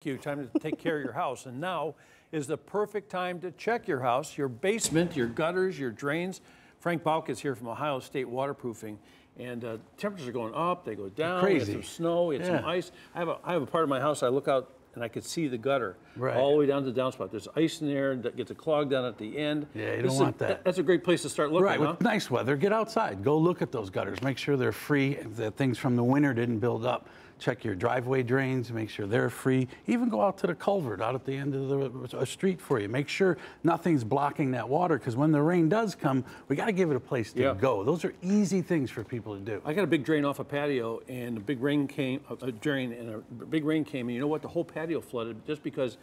Time to take care of your house, and now is the perfect time to check your house, your basement, your gutters, your drains. Frank Bauck is here from Ohio State Waterproofing, and temperatures are going up, they go down. Crazy. We had some snow, we had some ice. I have a part of my house, I look out and I could see the gutter all the way down to the downspout. There's ice in there that gets clogged down at the end. Yeah, you don't want that. That's a great place to start looking, Right, with nice weather, get outside. Go look at those gutters. Make sure they're free, that things from the winter didn't build up. Check your driveway drains, make sure they're free. Even go out to the culvert out at the end of the street for you. Make sure nothing's blocking that water, because when the rain does come, we got to give it a place to go. Those are easy things for people to do. I got a big drain off a patio, and a big rain came, and you know what? The whole patio flooded just because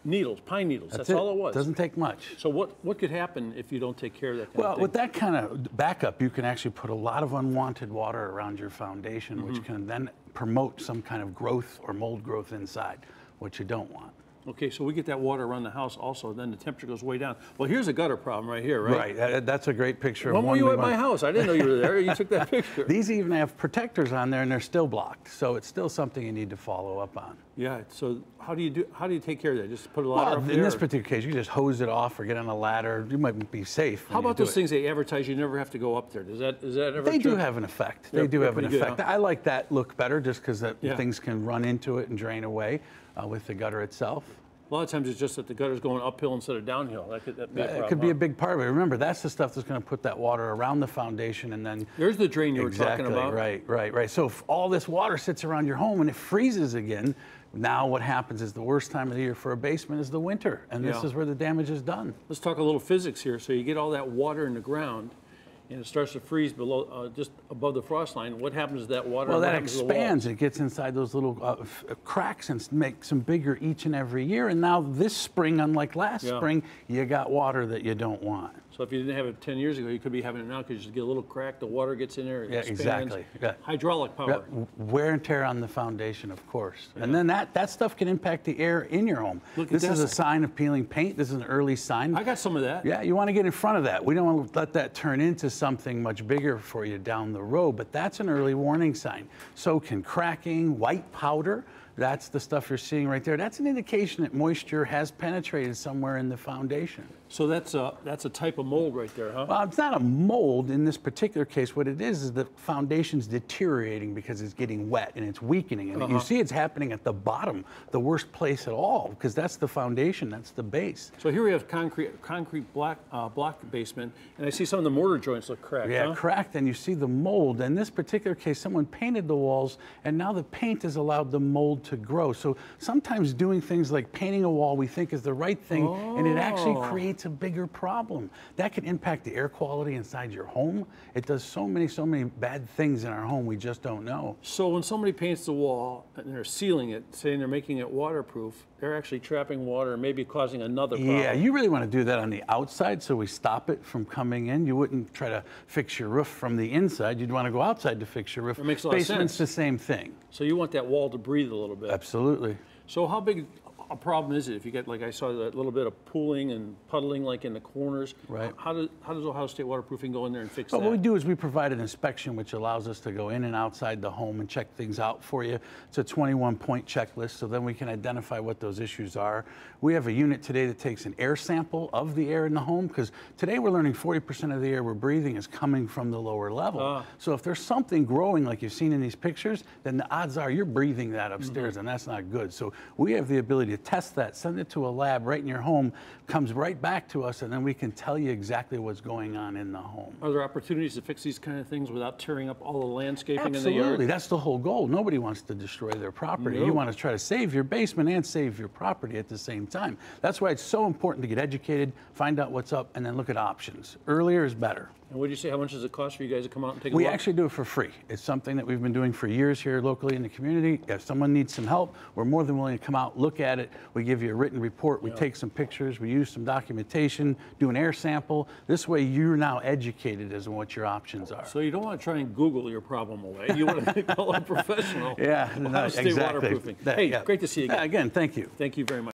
needles, pine needles, that's all it was. Doesn't take much. So what could happen if you don't take care of that kind of thing? With that kind of backup, you can actually put a lot of unwanted water around your foundation, which can then promote some kind of growth or mold growth inside, which you don't want. Okay, so we get that water around the house also, then the temperature goes way down. Well, here's a gutter problem right here, right? Right, that's a great picture. When were you at my house? I didn't know you were there. You took that picture. These even have protectors on there, and they're still blocked, so it's still something you need to follow up on. Yeah, so how do you take care of that? Just put a ladder up there? In this particular case, you just hose it off or get on a ladder. You might be safe. How about those things they advertise you never have to go up there? Is that ever true? They do have an effect. They do have an effect. Good, huh? I like that look better just because things can run into it and drain away with the gutter itself. A lot of times it's just that the gutter's going uphill instead of downhill. That could be a problem. It could be a big part of it. Remember, that's the stuff that's going to put that water around the foundation, and then there's the drain you were talking about. Right. So if all this water sits around your home and it freezes again, now what happens is the worst time of the year for a basement is the winter, and this is where the damage is done. Let's talk a little physics here. So you get all that water in the ground, and it starts to freeze below, just above the frost line. What happens to that water? Well, that expands. It gets inside those little cracks and makes them bigger each and every year. And now this spring, unlike last spring, you got water that you don't want. So if you didn't have it 10 years ago, you could be having it now because you just get a little crack, the water gets in there, it expands. Exactly. Hydraulic power. Wear and tear on the foundation, of course. And then that stuff can impact the air in your home. This is a sign of peeling paint. This is an early sign. I got some of that. Yeah, you want to get in front of that. We don't want to let that turn into something much bigger for you down the road, but that's an early warning sign. So can cracking, white powder. That's the stuff you're seeing right there. That's an indication that moisture has penetrated somewhere in the foundation. So that's a type of mold right there, huh? Well, it's not a mold in this particular case. What it is the foundation's deteriorating because it's getting wet and it's weakening. And you see it's happening at the bottom, the worst place at all, because that's the foundation, that's the base. So here we have concrete block basement, and I see some of the mortar joints look cracked. Yeah, cracked, and you see the mold. In this particular case, someone painted the walls, and now the paint has allowed the mold to grow. So sometimes doing things like painting a wall we think is the right thing, and it actually creates a bigger problem. That can impact the air quality inside your home. It does so many bad things in our home we just don't know. So when somebody paints the wall and they're sealing it, saying they're making it waterproof, they're actually trapping water and maybe causing another problem. Yeah, you really want to do that on the outside so we stop it from coming in. You wouldn't try to fix your roof from the inside. You'd want to go outside to fix your roof. It makes a lot of sense. Basement's the same thing. So you want that wall to breathe a little bit. Absolutely. So how big a problem is it if you get, like I saw, that little bit of pooling and puddling like in the corners? Right. How does Ohio State Waterproofing go in there and fix that? What we do is we provide an inspection which allows us to go in and outside the home and check things out for you. It's a 21-point checklist, so then we can identify what those issues are. We have a unit today that takes an air sample of the air in the home, because today we're learning 40% of the air we're breathing is coming from the lower level. So if there's something growing like you've seen in these pictures, then the odds are you're breathing that upstairs, and that's not good. So we have the ability to test that, send it to a lab right in your home, comes right back to us, and then we can tell you exactly what's going on in the home. Are there opportunities to fix these kind of things without tearing up all the landscaping in the yard? Absolutely, that's the whole goal. Nobody wants to destroy their property. You want to try to save your basement and save your property at the same time. That's why it's so important to get educated, find out what's up, and then look at options. Earlier is better. And what did you say, how much does it cost for you guys to come out and take a look? We actually do it for free. It's something that we've been doing for years here locally in the community. If someone needs some help, we're more than willing to come out, look at it. We give you a written report. We take some pictures. We use some documentation, do an air sample. This way you're now educated as to what your options are. So you don't want to try and Google your problem away. You want to call a professional. Yeah, Ohio State Waterproofing. Hey, great to see you again. Again, thank you. Thank you very much.